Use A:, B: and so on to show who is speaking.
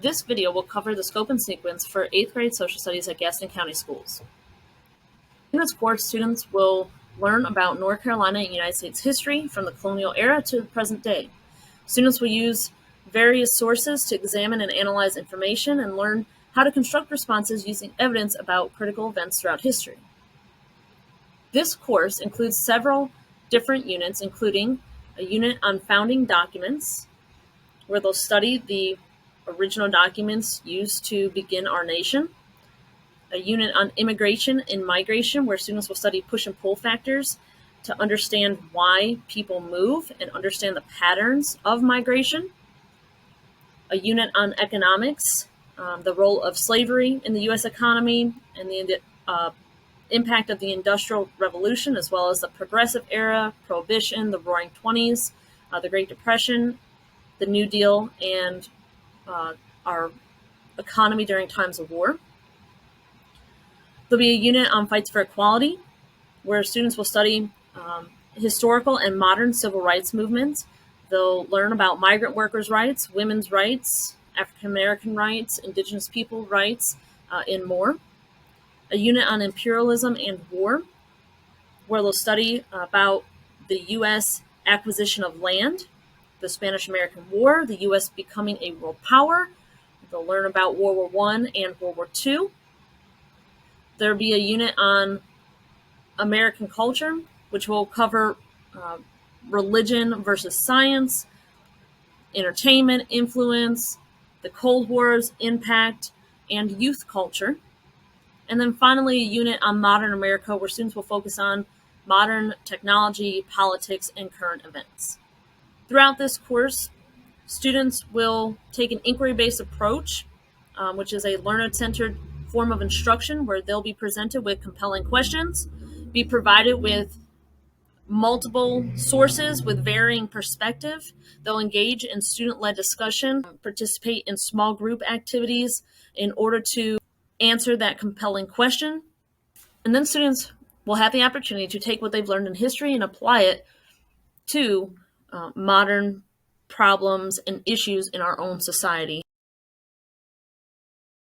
A: This video will cover the scope and sequence for 8th grade social studies at Gaston County Schools. In this course, students will learn about North Carolina and United States history from the colonial era to the present day. Students will use various sources to examine and analyze information and learn how to construct responses using evidence about critical events throughout history. This course includes several different units, including a unit on founding documents, where they'll study the original documents used to begin our nation, a unit on immigration and migration, where students will study push and pull factors to understand why people move and understand the patterns of migration, a unit on economics, the role of slavery in the U.S. economy and the impact of the Industrial Revolution, as well as the Progressive Era, Prohibition, the Roaring Twenties, the Great Depression, the New Deal, and our economy during times of war. There'll be a unit on fights for equality, where students will study historical and modern civil rights movements. They'll learn about migrant workers' rights, women's rights, African American rights, indigenous people rights, and more. A unit on imperialism and war, where they'll study about the U.S. acquisition of land, the Spanish-American War, the U.S. becoming a world power. They'll learn about World War I and World War II. There'll be a unit on American culture, which will cover religion versus science, entertainment, influence, the Cold War's impact, and youth culture. And then finally, a unit on modern America, where students will focus on modern technology, politics, and current events. Throughout this course, students will take an inquiry-based approach, which is a learner-centered form of instruction where they'll be presented with compelling questions, be provided with multiple sources with varying perspective. They'll engage in student-led discussion, participate in small group activities in order to answer that compelling question. And then students will have the opportunity to take what they've learned in history and apply it to modern problems and issues in our own society.